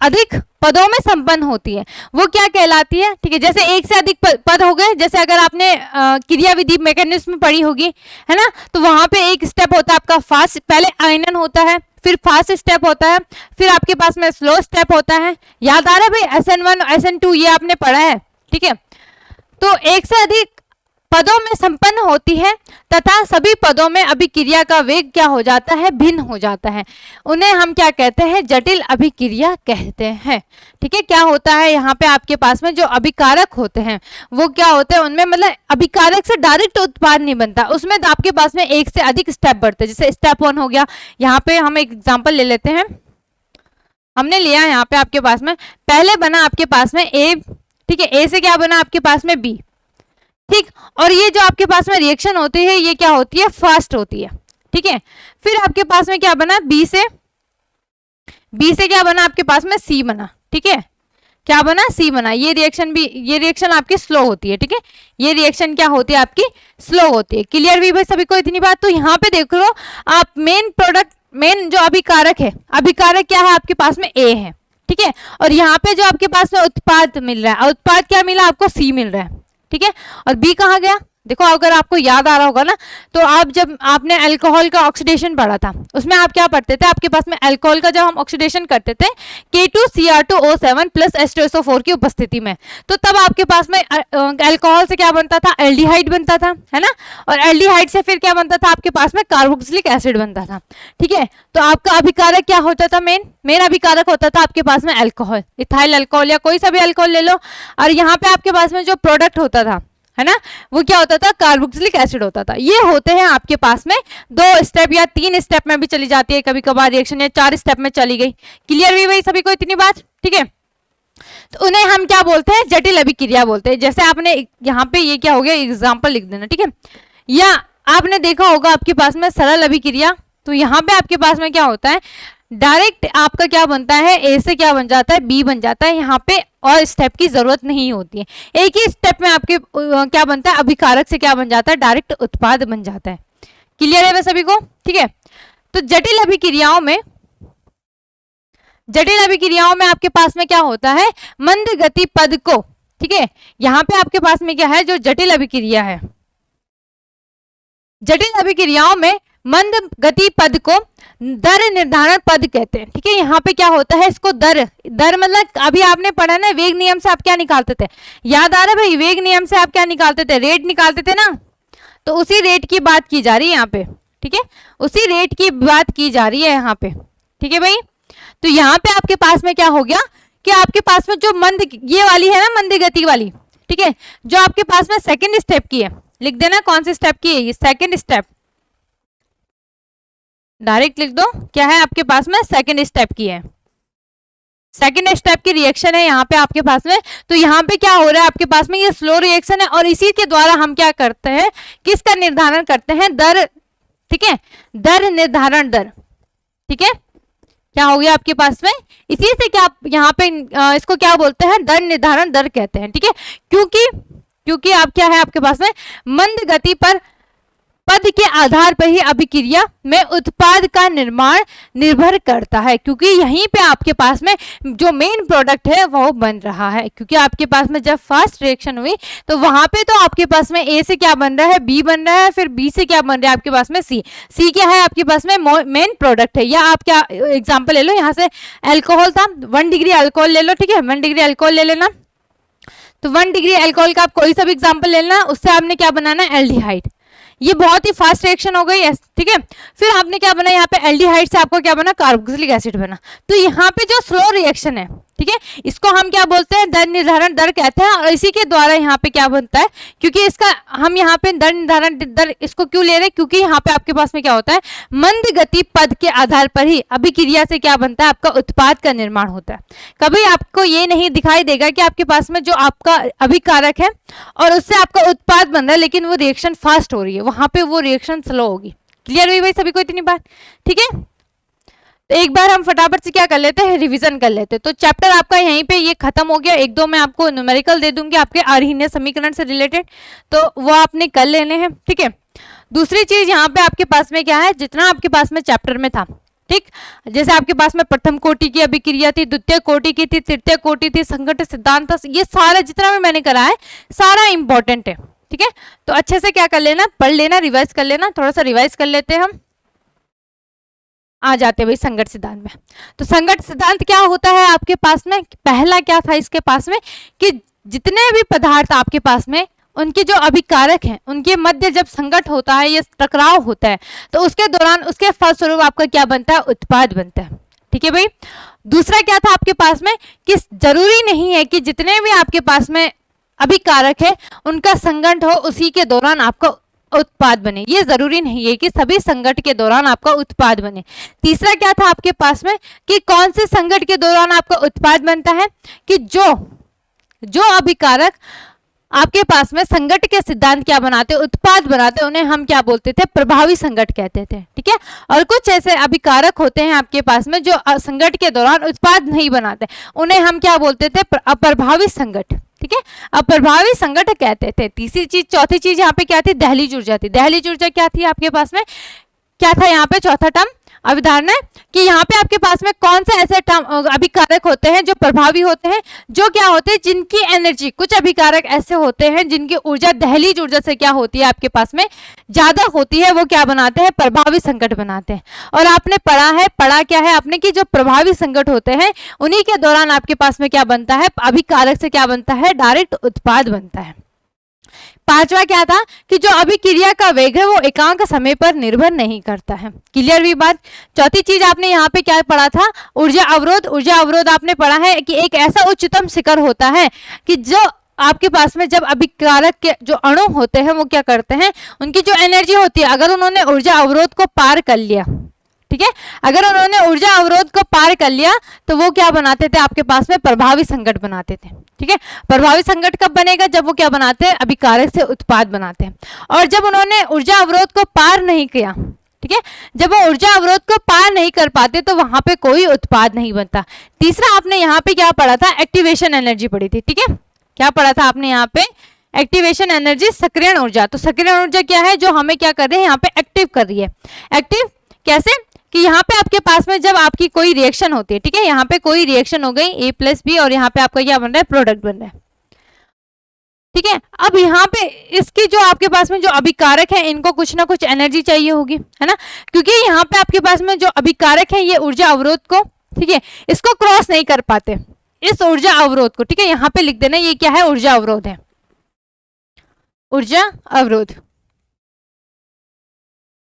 अधिक पदों में संपन्न होती है, वो क्या कहलाती है, ठीक है। जैसे एक से अधिक पद हो गए, जैसे अगर आपने क्रियाविधि मैकेनिज्म पढ़ी होगी, है ना, तो वहां पे एक स्टेप होता है आपका फास्ट, पहले आयनन होता है, फिर फास्ट स्टेप होता है, फिर आपके पास में स्लो स्टेप होता है। याद आ रहा है भाई, SN1 SN2 ये आपने पढ़ा है, ठीक है। तो एक से अधिक पदों में संपन्न होती है तथा सभी पदों में अभिक्रिया का वेग क्या हो जाता है, भिन्न हो जाता है, उन्हें हम क्या कहते हैं, जटिल अभिक्रिया कहते हैं, ठीक है। क्या होता है यहाँ पे आपके पास में, जो अभिकारक होते हैं वो क्या होते हैं, उनमें मतलब अभिकारक से डायरेक्ट उत्पाद नहीं बनता, उसमें आपके पास में एक से अधिक स्टेप बढ़ते हैं। जैसे स्टेप 1 हो गया, यहाँ पे हम एक एग्जाम्पल ले लेते हैं, हमने लिया यहाँ पे आपके पास में, पहले बना आपके पास में ए, ठीक है, ए से क्या बना आपके पास में बी, ठीक। और ये जो आपके पास में रिएक्शन होती है ये क्या होती है, फास्ट होती है, ठीक है। फिर आपके पास में क्या बना, बी से क्या बना आपके पास में, सी बना, ठीक है। क्या बना, सी बना। ये रिएक्शन आपकी स्लो होती है, ठीक है। ये रिएक्शन क्या होती है आपकी, स्लो होती है। क्लियर भी भाई सभी को इतनी बात। तो यहाँ पे देख लो आप, मेन जो अभिकारक है, अभिकारक क्या है आपके पास में, ए है, ठीक है। और यहाँ पे जो आपके पास में उत्पाद मिल रहा है, उत्पाद क्या मिला आपको, सी मिल रहा है, ठीक है। और बी कहाँ गया, देखो अगर आपको याद आ रहा होगा ना, तो आप जब आपने अल्कोहल का ऑक्सीडेशन पढ़ा था, उसमें आप क्या पढ़ते थे, आपके पास में अल्कोहल का जब हम ऑक्सीडेशन करते थे K2Cr2O7 प्लस H2SO4 की उपस्थिति में, तो तब आपके पास में अल्कोहल से क्या बनता था, एल्डिहाइड बनता था, है ना। और एल्डिहाइड से फिर क्या बनता था आपके पास में, कार्बोक्सिलिक एसिड बनता था, ठीक है। तो आपका अभिकारक क्या होता था, मेन अभिकारक होता था आपके पास में अल्कोहल, इथाइल अल्कोहल या कोई सा भी अल्कोहल ले लो। और यहाँ पे आपके पास में जो प्रोडक्ट होता था, है ना, वो क्या होता था, कार्बोक्सिलिक एसिड होता था। ये होते हैं आपके पास में 2 स्टेप या 3 स्टेप में भी चली जाती है कभी कभार रिएक्शन, या 4 स्टेप में चली गई। क्लियर हुई भाई सभी को इतनी बात, ठीक है। तो उन्हें हम क्या बोलते हैं, जटिल अभिक्रिया बोलते हैं। जैसे आपने यहाँ पे ये क्या हो गया, एग्जाम्पल लिख देना, ठीक है। या आपने देखा होगा आपके पास में सरल अभिक्रिया, तो यहाँ पे आपके पास में क्या होता है, डायरेक्ट आपका क्या बनता है, ए से क्या बन जाता है, बी बन जाता है। यहाँ पे और स्टेप की जरूरत नहीं होती है, एक ही स्टेप में आपके क्या बनता है, अभिकारक से क्या बन जाता है, डायरेक्ट उत्पाद बन जाता है। क्लियर है वह सभी को, ठीक है। तो जटिल अभिक्रियाओं में आपके पास में क्या होता है, मंद गति पद को, ठीक है, यहाँ पे आपके पास में क्या है, जो जटिल अभिक्रिया है, जटिल अभिक्रियाओं में मंद गति पद को दर निर्धारण पद कहते हैं। ठीक है, यहाँ पे क्या होता है, इसको दर, दर मतलब अभी आपने पढ़ा ना, वेग नियम से आप क्या निकालते थे, याद आ रहा है भाई, वेग नियम से आप क्या निकालते थे, रेट निकालते थे ना, तो उसी रेट की बात की जा रही है यहाँ पे। ठीक है, उसी रेट की बात की जा रही है यहाँ पे। ठीक है भाई, तो यहाँ पे आपके पास में क्या हो गया कि आपके पास में जो मंद, ये वाली है ना मंद गति वाली, ठीक है, जो आपके पास में सेकंड स्टेप की है, लिख देना कौन से स्टेप की है, ये सेकंड स्टेप, डायरेक्ट लिख दो, क्या है आपके पास में, सेकंड स्टेप की है, सेकंड स्टेप की रिएक्शन है यहाँ पे आपके पास में। तो यहाँ पे क्या हो रहा है आपके पास में, ये स्लो रिएक्शन है, और इसी के द्वारा हम क्या करते हैं, किसका निर्धारण करते हैं, दर। ठीक है, दर निर्धारण दर। ठीक है, क्या हो गया आपके पास में, इसी से क्या यहाँ पे इसको क्या बोलते हैं, दर निर्धारण दर कहते हैं। ठीक है, क्योंकि आप क्या है आपके पास में, मंद गति पर पद के आधार पर ही अभिक्रिया में उत्पाद का निर्माण निर्भर करता है, क्योंकि यहीं पे आपके पास में जो मेन प्रोडक्ट है वो बन रहा है। क्योंकि आपके पास में जब फर्स्ट रिएक्शन हुई तो वहां पे तो आपके पास में ए से क्या बन रहा है, बी बन रहा है, फिर बी से क्या बन रहा है आपके पास में, सी। सी क्या है आपके पास में, मेन प्रोडक्ट है। या आप क्या एग्जाम्पल ले लो, यहाँ से अल्कोहल था, 1 डिग्री अल्कोहल ले लो। ठीक है, 1 डिग्री अल्कोहल ले लेना, तो 1 डिग्री अल्कोहल का आप कोई सा भी एग्जाम्पल ले लेना, उससे आपने क्या बनाना है, एल्डिहाइड। ये बहुत ही फास्ट रिएक्शन हो गई। ठीक है, फिर आपने क्या बना, यहाँ पे एल्डिहाइड से आपको क्या बना, कार्बोक्सिलिक एसिड बना। तो यहाँ पे जो स्लो रिएक्शन है, ठीक है, इसको हम क्या बोलते हैं, दर निर्धारण दर कहते हैं। और इसी के द्वारा यहाँ पे क्या बनता है, क्योंकि इसका हम यहाँ पे दर निर्धारण दर इसको क्यों ले रहे हैं, क्योंकि यहाँ पे आपके पास में क्या होता है, मंद गति पद के आधार पर ही अभिक्रिया से क्या बनता है, आपका उत्पाद का निर्माण होता है। कभी आपको ये नहीं दिखाई देगा कि आपके पास में जो आपका अभिकारक है और उससे आपका उत्पाद बन रहा है, लेकिन वो रिएक्शन फास्ट हो रही है, वहां पे वो रिएक्शन स्लो होगी। क्लियर हुई भाई सभी को इतनी बात? ठीक है, तो एक बार हम फटाफट से क्या कर लेते हैं, रिवीजन कर लेते हैं। तो चैप्टर आपका यहीं पे ये खत्म हो गया। 1-2 मैं आपको न्यूमेरिकल दे दूंगी आपके अरहिन्य समीकरण से रिलेटेड, तो वो आपने कर लेने हैं। ठीक है, दूसरी चीज यहाँ पे आपके पास में क्या है, जितना आपके पास में चैप्टर में था, ठीक, जैसे आपके पास में प्रथम कोटि की अभिक्रिया थी, द्वितीय कोटि की थी, तृतीय कोटि थी, संघट्ट सिद्धांत था, ये सारा जितना भी मैंने करा है सारा इंपॉर्टेंट है। ठीक है, तो अच्छे से क्या कर लेना, पढ़ लेना, रिवाइज कर लेना। थोड़ा सा रिवाइज कर लेते हैं हम, आ जाते भाई संघट्ट सिद्धांत में। तो संघट्ट सिद्धांत क्या होता है आपके पास में, पहला क्या था इसके पास में, कि जितने भी पदार्थ आपके पास में उनके जो अभिकारक हैं उनके मध्य जब संघट्ट होता है, ये टकराव होता है, तो उसके दौरान उसके फलस्वरूप आपका क्या बनता है, उत्पाद बनता है। ठीक है भाई, दूसरा क्या था आपके पास में, कि जरूरी नहीं है कि जितने भी आपके पास में अभिकारक है उनका संघट्ट हो उसी के दौरान आपका उत्पाद बने, ये जरूरी नहीं है कि सभी संघट्ट के दौरान आपका उत्पाद बने। तीसरा क्या था आपके पास में, कि कौन से संघट्ट के दौरान आपका उत्पाद बनता है, कि जो अभिकारक आपके पास में संघट्ट के सिद्धांत क्या बनाते, उत्पाद बनाते, उन्हें हम क्या बोलते थे, प्रभावी संघट्ट कहते थे। ठीक है, और कुछ ऐसे अभिकारक होते हैं आपके पास में जो संघट्ट के दौरान उत्पाद नहीं बनाते, उन्हें हम क्या बोलते थे, अप्रभावी संघट्ट। ठीक है, अप्रभावी संघट्ट कहते थे। तीसरी चीज, चौथी चीज यहाँ पे क्या थी, दहलीज ऊर्जा थी। दहलीज ऊर्जा क्या थी आपके पास में, क्या था यहाँ पे चौथा टर्म, अवधारणा, कि यहाँ पे आपके पास में कौन से ऐसे अभिकारक होते हैं जो प्रभावी होते हैं, जो क्या होते हैं, जिनकी एनर्जी, कुछ अभिकारक ऐसे होते हैं जिनकी ऊर्जा दहलीज ऊर्जा से क्या होती है आपके पास में ज्यादा होती है, वो क्या बनाते हैं, प्रभावी संघट्ट बनाते हैं। और आपने पढ़ा क्या है आपने, कि जो प्रभावी संघट्ट होते हैं उन्हीं के दौरान आपके पास में क्या बनता है, अभिकारक से क्या बनता है, डायरेक्ट उत्पाद बनता है। पांचवा क्या था, कि जो अभिक्रिया का वेग है वो एकांक समय पर निर्भर नहीं करता है। क्लियर हुई बात? चौथी चीज आपने यहाँ पे क्या पढ़ा था, ऊर्जा अवरोध। ऊर्जा अवरोध आपने पढ़ा है कि एक ऐसा उच्चतम शिखर होता है कि जो आपके पास में जब अभिकारक के जो अणु होते हैं वो क्या करते हैं, उनकी जो एनर्जी होती है, अगर उन्होंने ऊर्जा अवरोध को पार कर लिया, ठीक है, अगर उन्होंने ऊर्जा अवरोध को पार कर लिया तो वो क्या बनाते थे आपके पास में, प्रभावी संघट्ट बनाते थे। ठीक है, प्रभावी संघट्ट कब बनेगा, जब वो क्या बनाते हैं, अभिकारक से उत्पाद बनाते हैं। और जब उन्होंने ऊर्जा अवरोध को पार नहीं किया, ठीक है, जब वो ऊर्जा अवरोध को पार नहीं कर पाते तो वहां पे कोई उत्पाद नहीं बनता। तीसरा आपने यहाँ पे क्या पढ़ा था, एक्टिवेशन एनर्जी पढ़ी थी। ठीक है, क्या पढ़ा था आपने यहाँ पे, एक्टिवेशन एनर्जी, सक्रियण ऊर्जा। तो सक्रियण ऊर्जा क्या है, जो हमें क्या कर रही है, यहाँ पे एक्टिव कर रही है। एक्टिव कैसे, कि यहाँ पे आपके पास में जब आपकी कोई रिएक्शन होती है, ठीक है, यहाँ पे कोई रिएक्शन हो गई A+B और यहाँ पे आपका क्या बन रहा है, प्रोडक्ट बन रहा है। ठीक है। अब यहाँ पे इसकी जो आपके पास में जो अभिकारक है इनको कुछ ना कुछ एनर्जी चाहिए होगी, है ना, क्योंकि यहाँ पे आपके पास में जो अभिकारक है ये ऊर्जा अवरोध को, ठीक है, इसको क्रॉस नहीं कर पाते, इस ऊर्जा अवरोध को, ठीक है, यहाँ पे लिख देना ये क्या है, ऊर्जा अवरोध है, ऊर्जा अवरोध।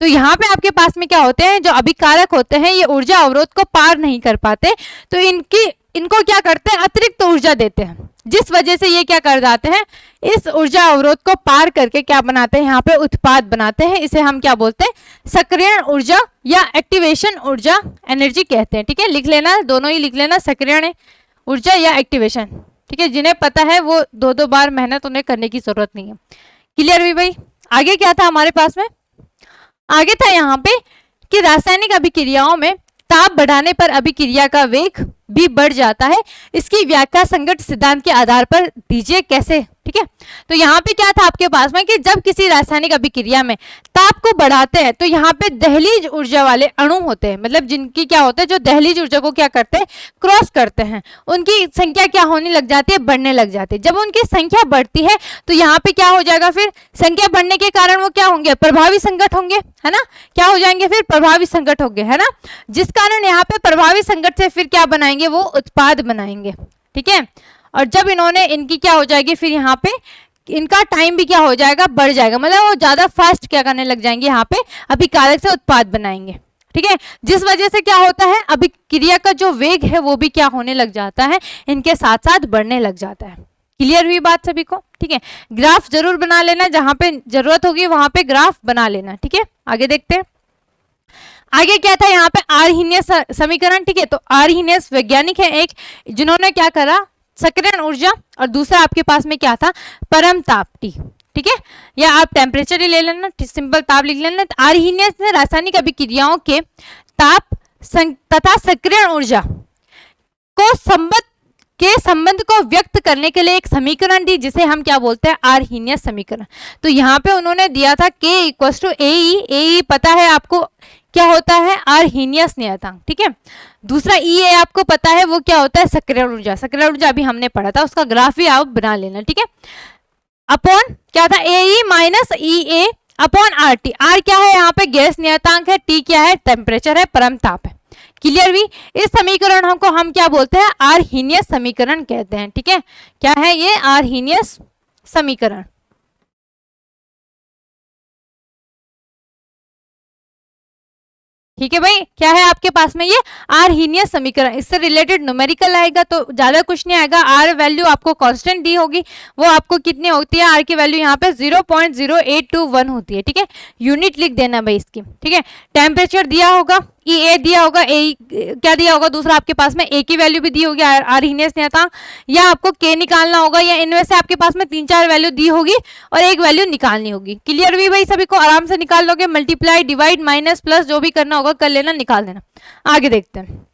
तो यहाँ पे आपके पास में क्या होते हैं, जो अभिकारक होते हैं ये ऊर्जा अवरोध को पार नहीं कर पाते, तो इनको क्या करते हैं, अतिरिक्त ऊर्जा देते हैं, जिस वजह से ये क्या कर जाते हैं, इस ऊर्जा अवरोध को पार करके क्या बनाते हैं, यहाँ पे उत्पाद बनाते हैं। इसे हम क्या बोलते हैं, सक्रियण ऊर्जा या एक्टिवेशन ऊर्जा एनर्जी कहते हैं। ठीक है, लिख लेना, दोनों ही लिख लेना, सक्रियण ऊर्जा या एक्टिवेशन। ठीक है, जिन्हें पता है वो दो बार मेहनत उन्हें करने की जरूरत नहीं है। क्लियर हुई भाई? आगे क्या था हमारे पास में, आगे था यहाँ पे कि रासायनिक अभिक्रियाओं में ताप बढ़ाने पर अभिक्रिया का वेग भी बढ़ जाता है। इसकी व्याख्या संगत सिद्धांत के आधार पर दीजिए, कैसे? ठीक है, तो यहाँ पे क्या था आपके पास में कि जब किसी रासायनिक अभिक्रिया में ताप को बढ़ाते हैं तो यहाँ पे दहलीज ऊर्जा वाले अणु होते हैं, मतलब जिनकी क्या होता है, जो दहलीज ऊर्जा को क्या करते हैं, क्रॉस करते हैं, उनकी संख्या क्या होने लग जाती है, बढ़ने लग जाती है। जब उनकी संख्या बढ़ती है तो यहाँ पे क्या हो जाएगा, फिर संख्या बढ़ने के कारण वो क्या होंगे, प्रभावी संकट होंगे, है ना, क्या हो जाएंगे, फिर प्रभावी संकट होंगे, है ना, जिस कारण यहाँ पे प्रभावी संकट से फिर क्या बनाएंगे, वो उत्पाद बनाएंगे। ठीक है, और जब इन्होंने इनकी क्या हो जाएगी, फिर यहाँ पे इनका टाइम भी क्या हो जाएगा, बढ़ जाएगा, मतलब वो ज्यादा फास्ट क्या करने लग जाएंगे, यहाँ पे अभिकारक से उत्पाद बनाएंगे। ठीक है, जिस वजह से क्या होता है, अभिक्रिया का जो वेग है वो भी क्या होने लग जाता है, इनके साथ साथ बढ़ने लग जाता है। क्लियर हुई बात सभी को? ठीक है, ग्राफ जरूर बना लेना, जहां पे जरूरत होगी वहां पे ग्राफ बना लेना। ठीक है, आगे देखते हैं। आगे क्या था यहाँ पे, आर्हीनियस समीकरण। ठीक है, तो आर्हीनियस वैज्ञानिक है एक, जिन्होंने क्या करा, सक्रियण ऊर्जा, और दूसरा आपके पास में क्या था, परम ताप T। ठीक है, या आप टेम्परेचर ही ले लेना, सिंपल ताप लिख लेना। आर्हीनियस ने रासायनिक अभिक्रियाओं के ताप तथा सक्रियण ऊर्जा को संबंध को व्यक्त करने के लिए एक समीकरण दी, जिसे हम क्या बोलते हैं, आर्हीनियस समीकरण। तो यहाँ पे उन्होंने दिया था K = AE पता है आपको क्या होता है, आर्हीनियस नियतांक। ठीक है, दूसरा EA आपको पता है वो क्या होता है, सक्रियण ऊर्जा। सक्रियण ऊर्जा अभी हमने पढ़ा था, उसका ग्राफ भी आप बना लेना। ठीक है, अपॉन क्या था, AE - EA upon RT। R क्या है यहाँ पे, गैस नियतांक है, T क्या है, टेम्परेचर है, परम ताप है। क्लियर भी? इस समीकरण को हम क्या बोलते हैं, आर्हीनियस समीकरण कहते हैं। ठीक है, क्या है ये, आर्हीनियस समीकरण। ठीक है भाई, क्या है आपके पास में, ये आर्हीनियस समीकरण। इससे रिलेटेड न्यूमेरिकल आएगा तो ज्यादा कुछ नहीं आएगा। आर वैल्यू आपको कांस्टेंट दी होगी, वो आपको कितनी होती है, आर की वैल्यू यहाँ पे 0.0821 होती है। ठीक है, यूनिट लिख देना भाई इसकी। ठीक है, टेम्परेचर दिया होगा, EA दिया होगा, ए क्या दिया होगा, दूसरा आपके पास में A की वैल्यू भी दी होगी, आर्हीनियस नियतांक, या आपको K निकालना होगा, या इनमें से आपके पास में 3-4 वैल्यू दी होगी और एक वैल्यू निकालनी होगी। क्लियर हुई भाई सभी को? आराम से निकाल लोगे, मल्टीप्लाई, डिवाइड, माइनस, प्लस जो भी करना होगा कर लेना, निकाल देना। आगे देखते हैं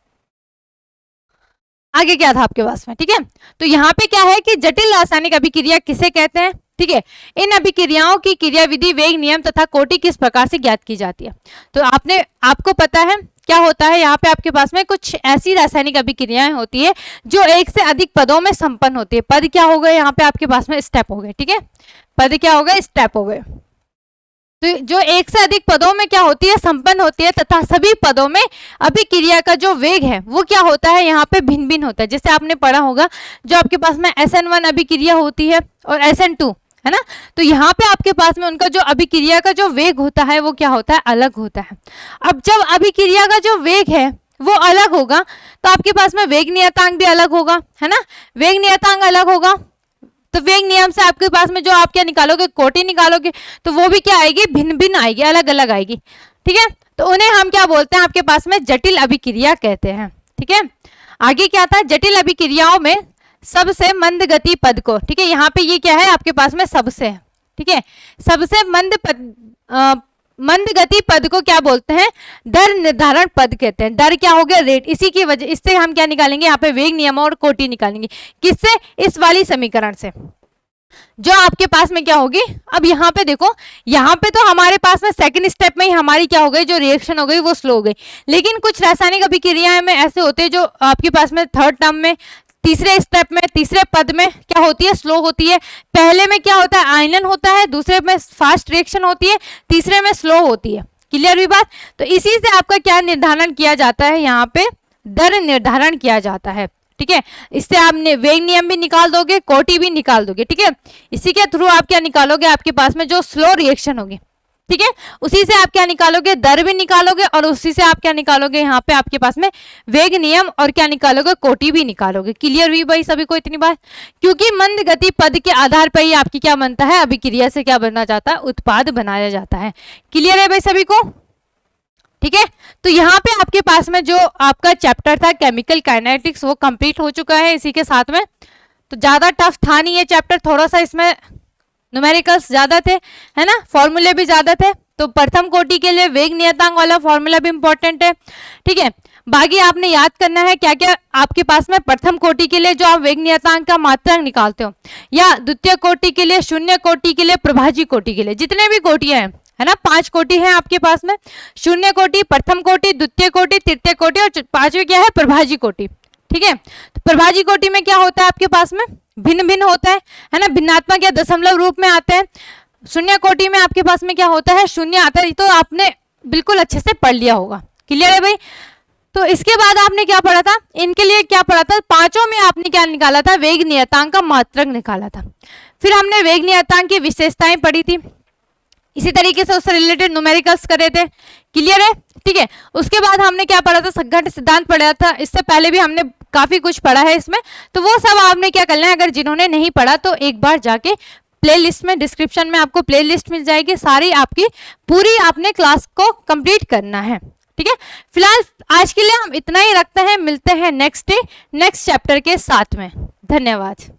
आगे क्या था आपके पास में। ठीक है, तो यहाँ पे क्या है कि जटिल रासायनिक अभिक्रिया किसे कहते हैं। ठीक है, इन अभिक्रियाओं की क्रियाविधि, वेग, नियम तथा कोटि किस प्रकार से ज्ञात की जाती है। तो आपको पता है क्या होता है, यहाँ पे आपके पास में कुछ ऐसी रासायनिक अभिक्रियाएं होती है जो एक से अधिक पदों में संपन्न होती है। पद क्या हो गए यहाँ पे आपके पास में, स्टेप हो गए। ठीक है, पद क्या हो गए, स्टेप हो गए। तो जो एक से अधिक पदों में क्या होती है, संपन्न होती है, तथा सभी पदों में अभिक्रिया का जो वेग है वो क्या होता है, यहाँ पे भिन्न भिन्न होता है। जैसे आपने पढ़ा होगा, जो आपके पास में SN1 अभिक्रिया होती है और SN2, है ना, तो यहाँ पे आपके पास में उनका जो अभिक्रिया का जो वेग होता है वो क्या होता है, अलग होता है। अब जब अभिक्रिया का जो वेग है वो अलग होगा तो आपके पास में वेग नियतांक भी अलग होगा, है ना, वेग नियतांक अलग होगा तो वेग नियम से आपके पास में जो आप क्या निकालोगे, कोटि निकालोगे, तो वो भी क्या आएगी, भिन्न भिन्न आएगी, अलग अलग आएगी। ठीक है, तो उन्हें हम क्या बोलते हैं, आपके पास में जटिल अभिक्रिया कहते हैं। ठीक है, आगे क्या था, जटिल अभिक्रियाओं में सबसे मंद गति पद को, ठीक है, यहाँ पे ये क्या है आपके पास में, सबसे, ठीक है, सबसे मंद गति पद को क्या बोलते हैं, दर निर्धारण पद कहते हैं। दर क्या हो गया, रेट, इसी की वजह, इससे हम क्या निकालेंगे, यहाँ पे वेग नियम और कोटि निकालेंगे। किससे, इस वाली समीकरण से, जो आपके पास में क्या होगी। अब यहाँ पे देखो, यहाँ पे तो हमारे पास में सेकंड स्टेप में ही हमारी क्या हो गई, जो रिएक्शन हो गई वो स्लो हो गई। लेकिन कुछ रासायनिक अभिक्रियाएं में ऐसे होते हैं जो आपके पास में थर्ड टर्म में, तीसरे स्टेप में, तीसरे पद में क्या होती है, स्लो होती है। पहले में क्या होता है, आयनन होता है, दूसरे में फास्ट रिएक्शन होती है, तीसरे में स्लो होती है। क्लियर हुई बात। तो इसी से आपका क्या निर्धारण किया जाता है, यहाँ पे दर निर्धारण किया जाता है। ठीक है, इससे आपने वेग नियम भी निकाल दोगे, कोटि भी निकाल दोगे। ठीक है, इसी के थ्रू आप क्या निकालोगे, आपके पास में जो स्लो रिएक्शन होगी, ठीक है, उसी से आप क्या निकालोगे, दर भी निकालोगे, और उसी से आप क्या निकालोगे, यहाँ पे आपके पास में वेग नियम और क्या निकालोगे, कोटि भी निकालोगे। क्लियर हुई भाई सभी को इतनी बात। क्योंकि मंद गति पद के आधार पर ही आपकी क्या बनता है, अभिक्रिया से क्या बनना जाता है, उत्पाद बनाया जाता है। क्लियर है भाई सभी को। ठीक है, तो यहाँ पे आपके पास में जो आपका चैप्टर था केमिकल काइनेटिक्स वो कंप्लीट हो चुका है इसी के साथ में। तो ज्यादा टफ था नहीं ये चैप्टर, थोड़ा सा इसमें न्यूमेरिकल्स ज्यादा थे, है ना, फॉर्मूले भी ज्यादा थे। तो प्रथम कोटि के लिए वेग नियतांक वाला फॉर्मूला भी इंपॉर्टेंट है। ठीक है, बाकी आपने याद करना है क्या क्या आपके पास में प्रथम कोटि के लिए जो आप वेग नियतांक का मात्रक निकालते हो, या द्वितीय कोटि के लिए, शून्य कोटि के लिए, प्रभाजी कोटि के लिए, जितने भी कोटियां हैं, है ना, 5 कोटि है आपके पास में, शून्य कोटि, प्रथम कोटि, द्वितीय कोटि, तृतीय कोटि और पांचवी क्या है, प्रभाजी कोटि। ठीक है, तो प्रभाजी कोटि में क्या होता है आपके पास में, भिन्न भिन्न होता है ना, भिन्नात्मक या दशमलव रूप में आते हैं। शून्य कोटि में आपके पास में क्या होता है, शून्य आता है, तो आपने बिल्कुल अच्छे से पढ़ लिया होगा। क्लियर है भाई। तो इसके बाद आपने क्या पढ़ा था, इनके लिए क्या पढ़ा था, पांचों में आपने क्या निकाला था, वेग नियतांक का मात्रक निकाला था। फिर हमने वेग नियतांक की विशेषताएं पढ़ी थी, इसी तरीके से उससे रिलेटेड न्यूमेरिकल्स करे थे। क्लियर है। ठीक है, उसके बाद हमने क्या पढ़ा था, संघट्ट सिद्धांत पढ़ा था। इससे पहले भी हमने काफी कुछ पढ़ा है इसमें, तो वो सब आपने क्या करना है, अगर जिन्होंने नहीं पढ़ा तो एक बार जाके प्लेलिस्ट में, डिस्क्रिप्शन में आपको प्लेलिस्ट मिल जाएगी, सारी आपकी पूरी आपने क्लास को कंप्लीट करना है। ठीक है, फिलहाल आज के लिए हम इतना ही रखते हैं, मिलते हैं नेक्स्ट डे नेक्स्ट चैप्टर के साथ में। धन्यवाद।